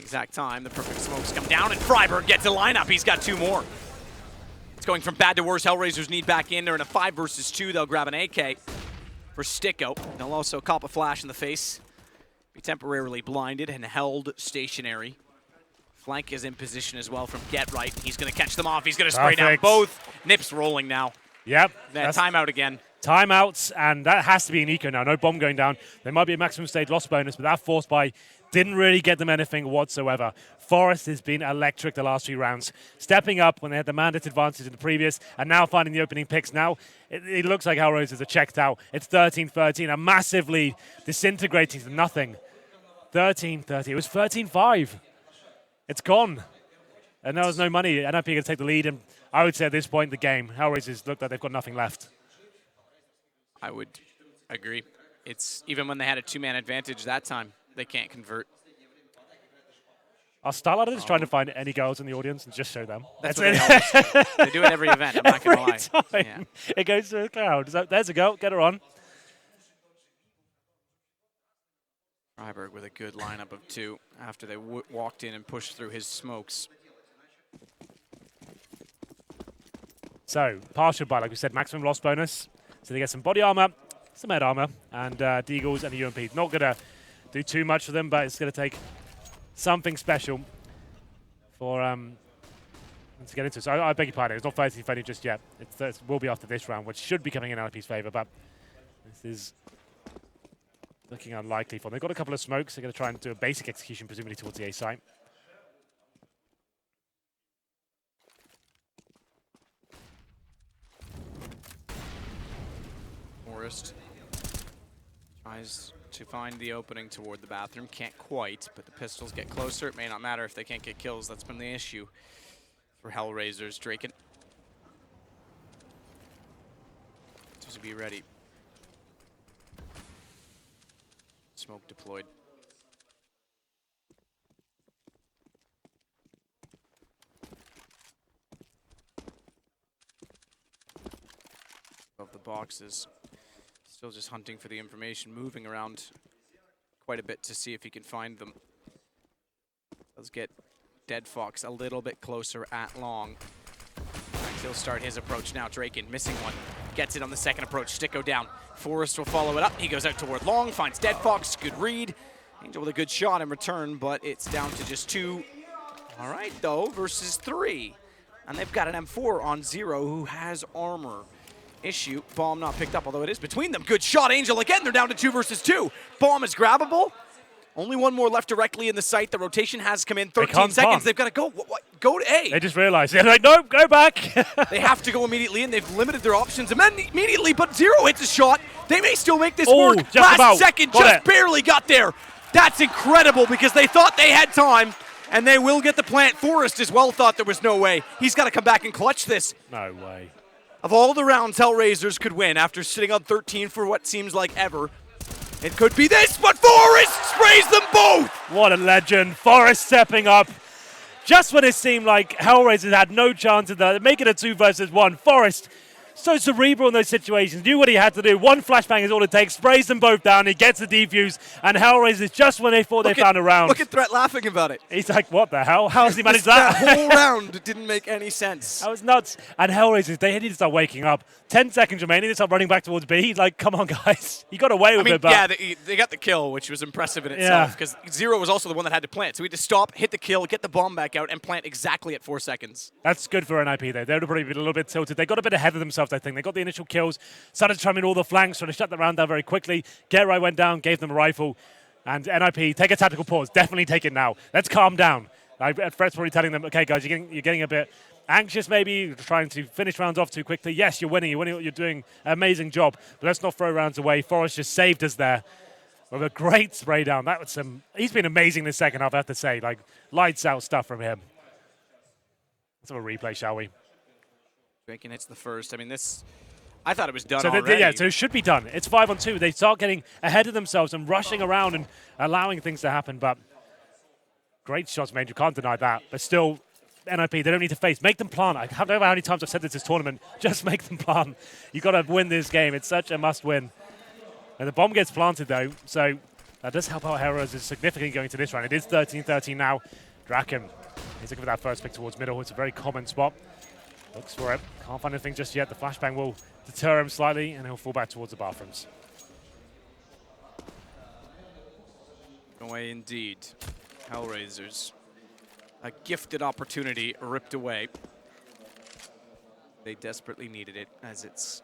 Exact time, the perfect smokes come down, and Freiburg gets a lineup. He's got 2 more. It's going from bad to worse. HellRaisers need back in. They're in a 5 versus 2. They'll grab an AK for Sticko. They'll also cop a flash in the face. Be temporarily blinded and held stationary. Flank is in position as well from Get Right. He's going to catch them off. He's going to spray down both. NiP's rolling now. Yep. Timeout again. Timeouts, and that has to be an eco now. No bomb going down. There might be a maximum stage loss bonus, but that force buy didn't really get them anything whatsoever. Forest has been electric the last few rounds. Stepping up when they had the mandate advantage in the previous, and now finding the opening picks. Now, it looks like HellRaisers are checked out. It's 13-13, a massive lead, disintegrating to nothing. 13-30. It was 13-5. It's gone. And there was no money. NiP going to take the lead, and I would say at this point in the game, HellRaisers look like they've got nothing left. I would agree. It's even when they had a 2-man advantage that time, they can't convert. I'll start out of this trying to find any girls in the audience and just show them. That's what it. They do it every event, I'm not going to lie. Time. Yeah. It goes to the crowd. There's a girl. Get her on. Freiburg with a good lineup of 2 after they walked in and pushed through his smokes. So, partial buy, like we said, maximum loss bonus. So they get some body armor, some head armor, and Deagles and the UMP. Not going to do too much for them, but it's going to take something special for to get into. So I beg your pardon, it's not 13-30 just yet. It will be after this round, which should be coming in NiP's favor, but this is looking unlikely for them. They've got a couple of smokes. They're going to try and do a basic execution, presumably towards the A site. Forest tries to find the opening toward the bathroom. Can't quite, but the pistols get closer. It may not matter if they can't get kills. That's been the issue for HellRaisers. Draken to be ready. Smoke deployed. Of the boxes. Still just hunting for the information, moving around quite a bit to see if he can find them. Let's get Dead Fox a little bit closer at long. He'll start his approach now. Draken missing one. Gets it on the second approach. Sticko down. Forrest will follow it up. He goes out toward long, finds Dead Fox. Good read. Angel with a good shot in return, but it's down to just 2. All right, though, versus 3. And they've got an M4 on 0 who has armor. Issue. Bomb not picked up, although it is between them. Good shot, Angel again. They're down to 2 versus 2. Bomb is grabbable. Only 1 more left directly in the site. The rotation has come in. 13 seconds. They've got to go. Go to A. They just realized. They're like, nope, go back. They have to go immediately, and they've limited their options immediately, but 0 hits a shot. They may still make this work. Last second, just barely got there. That's incredible because they thought they had time, and they will get the plant. Forrest as well thought there was no way. He's got to come back and clutch this. No way. Of all the rounds HellRaisers could win after sitting on 13 for what seems like ever, it could be this, but Forrest sprays them both! What a legend. Forrest stepping up. Just when it seemed like HellRaisers had no chance of that, make it a 2 versus 1. Forrest, so cerebral in those situations, knew what he had to do. 1 flashbang is all it takes, sprays them both down, he gets the defuse, and HellRaisers, just when they thought they found a round. Look at Threat laughing about it. He's like, what the hell? How has he managed that? That whole round didn't make any sense. That was nuts. And HellRaisers, they need to start waking up. 10 seconds remaining, they start running back towards B. He's like, come on, guys. You got away with it, but... yeah, they got the kill, which was impressive in itself, because 0 was also the one that had to plant. So we had to stop, hit the kill, get the bomb back out, and plant exactly at 4 seconds. That's good for NiP, though. They would have probably been a little bit tilted. They got a bit ahead of themselves, I think. They got the initial kills, started to try in all the flanks, trying to shut the round down very quickly. Get Right went down, gave them a rifle. And NiP, take a tactical pause. Definitely take it now. Let's calm down. Fred's probably telling them, okay, guys, you're getting a bit anxious maybe, you're trying to finish rounds off too quickly. Yes, you're winning, you're doing an amazing job, but let's not throw rounds away. Forrest just saved us there with a great spray down. That was he's been amazing this second half, I have to say. Like, lights out stuff from him. Let's have a replay, shall we? Draken hits the first. I mean, I thought it was done already. Yeah, so it should be done. It's 5-on-2. They start getting ahead of themselves and rushing around and allowing things to happen, but great shots made. You can't deny that. But still, NiP, they don't need to face. Make them plant. I don't know how many times I've said this tournament. Just make them plant. You've got to win this game. It's such a must-win. And the bomb gets planted, though, so That does help out HellRaisers significantly going to this round. It is 13-13 now. Draken is looking for that first pick towards middle. It's a very common spot. Looks for it. Can't find anything just yet. The flashbang will deter him slightly, and he'll fall back towards the bathrooms. Away indeed. HellRaisers. A gifted opportunity ripped away. They desperately needed it, as it's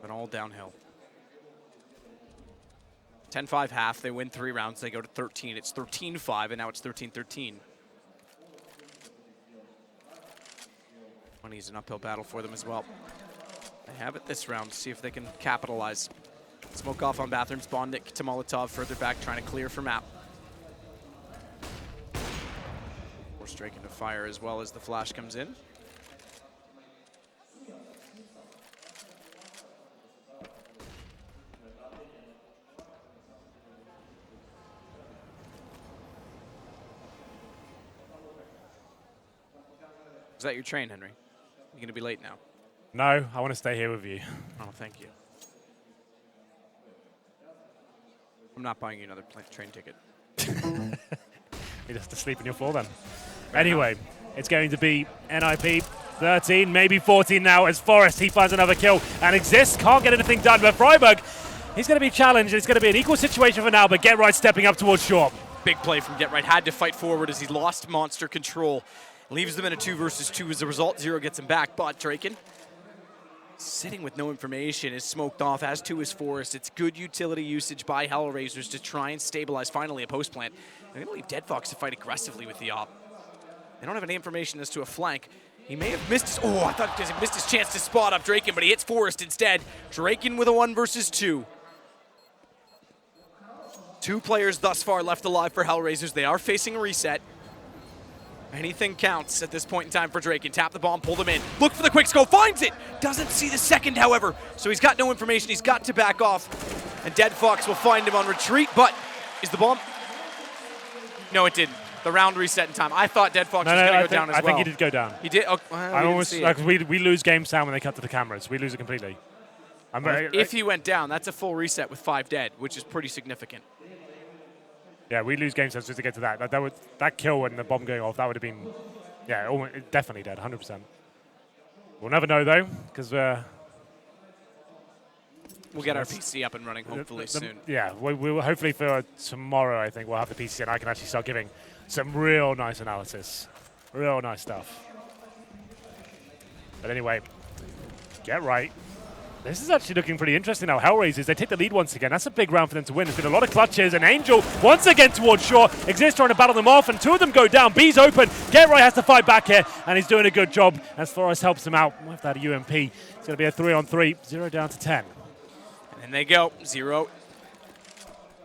been all downhill. 10-5 half. They win 3 rounds. They go to 13. It's 13-5, and now it's 13-13. 20 is an uphill battle for them as well. They have it this round. See if they can capitalize. Smoke off on bathrooms. Bondic to Molotov further back, trying to clear for map. Force Drake into fire as well as the flash comes in. Is that your train, Henry? You're going to be late now. No, I want to stay here with you. Oh, thank you. I'm not buying you another train ticket. You just have to sleep on your floor then. Anyway, it's going to be NiP 13, maybe 14 now as Forrest, he finds another kill. And Exist can't get anything done, but Freiburg, he's going to be challenged. It's going to be an equal situation for now, but Get Right stepping up towards Short. Big play from Get Right. Had to fight forward as he lost monster control. Leaves them in a 2 versus 2 as a result. Zero gets him back, but Draken, sitting with no information, is smoked off, as too is Forrest. It's good utility usage by HellRaisers to try and stabilize finally a post plant. They're going to leave Dead Fox to fight aggressively with the op. They don't have any information as to a flank. He may have missed his, I thought he missed his chance to spot up Draken, but he hits Forrest instead. Draken with a 1 versus 2. 2 players thus far left alive for HellRaisers. They are facing a reset. Anything counts at this point in time for Draken. Tap the bomb, pull them in. Look for the quick scope, finds it! Doesn't see the second, however. So he's got no information, he's got to back off. And Dead Fox will find him on retreat, but is the bomb? No, it didn't. The round reset in time. I thought Dead Fox was going to go down as well. I think he did go down. He did? Oh, well, we lose game sound when they cut to the cameras. We lose it completely. If he went down, that's a full reset with 5 dead, which is pretty significant. Yeah, we lose game sense just to get to that. That kill and the bomb going off, that would have been, yeah, almost, definitely dead, 100%. We'll never know, though, because we'll get our PC up and running hopefully soon. Yeah, we will hopefully for tomorrow, I think, we'll have the PC and I can actually start giving some real nice analysis. Real nice stuff. But anyway, Get Right. This is actually looking pretty interesting now. HellRaisers, they take the lead once again. That's a big round for them to win. There's been a lot of clutches, and Angel once again towards Shore. Exist trying to battle them off, and 2 of them go down. B's open. Get Right has to fight back here, and he's doing a good job as Forrest helps him out with that UMP. It's going to be a 3-on-3, 0 down to 10. And then they go, 0.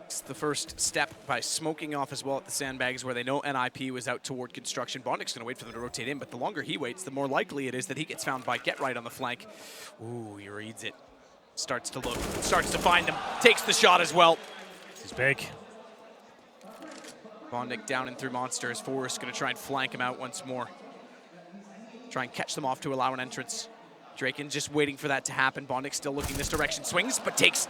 It's the first step by smoking off as well at the sandbags where they know NiP was out toward construction. Bondic's going to wait for them to rotate in, but the longer he waits, the more likely it is that he gets found by Get Right on the flank. Ooh, he reads it. Starts to look, starts to find him, takes the shot as well. This is big. Bondic down and through monster as Forrest going to try and flank him out once more. Try and catch them off to allow an entrance. Draken just waiting for that to happen. Bondic still looking this direction, swings, but takes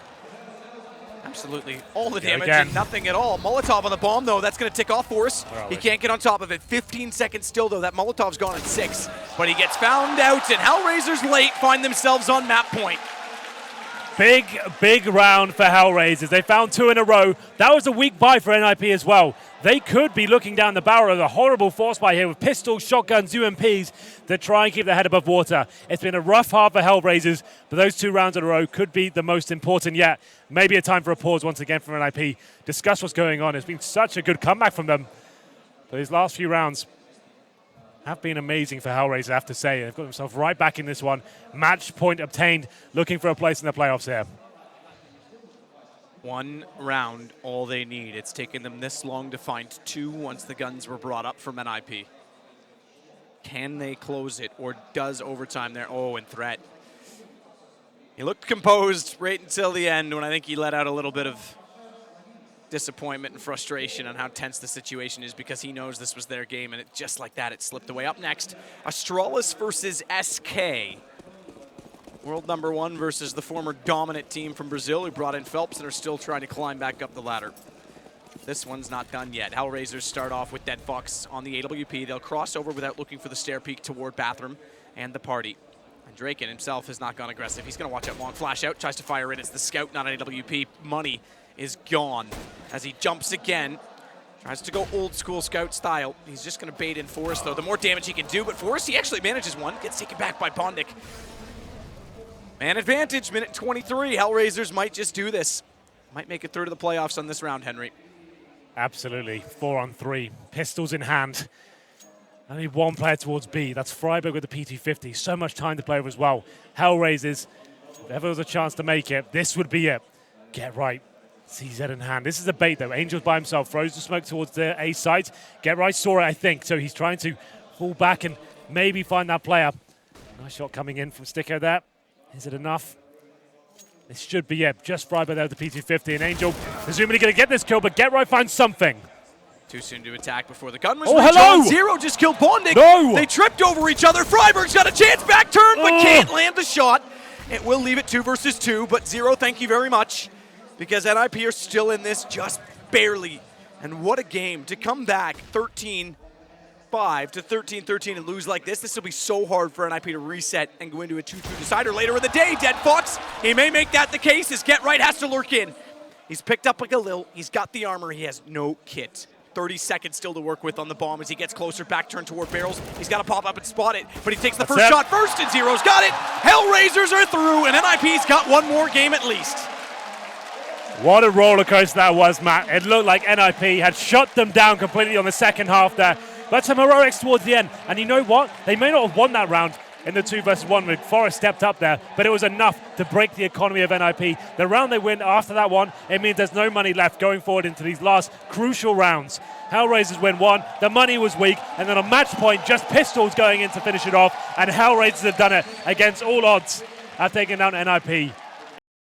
absolutely all the damage and nothing at all. Molotov on the bomb, though. That's going to tick off Forrest. He can't get on top of it. 15 seconds still, though. That Molotov's gone at 6. But he gets found out, and HellRaisers late find themselves on map point. Big round for HellRaisers. They found 2 in a row. That was a weak buy for NiP as well. They could be looking down the barrel of a horrible force buy here with pistols, shotguns, UMPs to try and keep their head above water. It's been a rough half for HellRaisers, but those 2 rounds in a row could be the most important yet. Maybe a time for a pause once again from NiP. Discuss what's going on. It's been such a good comeback from them. But these last few rounds have been amazing for HellRaisers, I have to say. They've got themselves right back in this one. Match point obtained, looking for a place in the playoffs here. 1 round, all they need. It's taken them this long to find 2 once the guns were brought up from NiP. Can they close it, or does overtime there? Oh, and threat. He looked composed right until the end when I think he let out a little bit of disappointment and frustration on how tense the situation is because he knows this was their game, and just like that, it slipped away. Up next, Astralis versus SK. World #1 versus the former dominant team from Brazil who brought in Phelps and are still trying to climb back up the ladder. This one's not done yet. HellRaisers start off with Dead Fox on the AWP. They'll cross over without looking for the stair peek toward Bathroom and the party. And Draken himself has not gone aggressive. He's going to watch out long. Flash out, tries to fire in. It's the scout, not an AWP. Money is gone as he jumps again. Tries to go old school scout style. He's just going to bait in Forrest, though. The more damage he can do, but Forrest, he actually manages one. Gets taken back by Bondic. Man advantage, minute 23. HellRaisers might just do this. Might make it through to the playoffs on this round, Henry. Absolutely. 4-on-3. Pistols in hand. Only one player towards B. That's Freiburg with the P250. So much time to play with as well. HellRaisers, if ever was a chance to make it, this would be it. Get right. CZ in hand. This is a bait, though. Angel's by himself. Throws the smoke towards the A site. Get right saw it, I think. So he's trying to fall back and maybe find that player. Nice shot coming in from Sticko there. Is it enough? This should be it. Just Freiburg there with the P250. And Angel presumably going to get this kill, but Get Right finds something. Too soon to attack before the gun was hello! Zero just killed Bondic. No! They tripped over each other. Freiburg's got a chance back turn, but can't land the shot. It will leave it 2 versus 2, but Zero, thank you very much. Because NiP are still in this just barely. And what a game. To come back 13-5 to 13-13 and lose like this will be so hard for NiP to reset and go into a 2-2 decider later in the day. Dead Fox, he may make that the case as Get Right has to lurk in. He's picked up a Galil. He's got the armor. He has no kit. 30 seconds still to work with on the bomb as he gets closer, back turn toward barrels. He's got to pop up and spot it, but he takes the first shot first, and Zero's got it. HellRaisers are through, and NiP's got one more game at least. What a roller coaster that was, Matt. It looked like NiP had shut them down completely on the second half there, but some heroics towards the end. And you know what? They may not have won that round in the 2 versus 1 when Forrest stepped up there, but it was enough to break the economy of NiP. The round they win after that one, it means there's no money left going forward into these last crucial rounds. HellRaisers win 1, the money was weak, and then on match point, just Pistols going in to finish it off, and HellRaisers have done it against all odds. Have taken down NiP.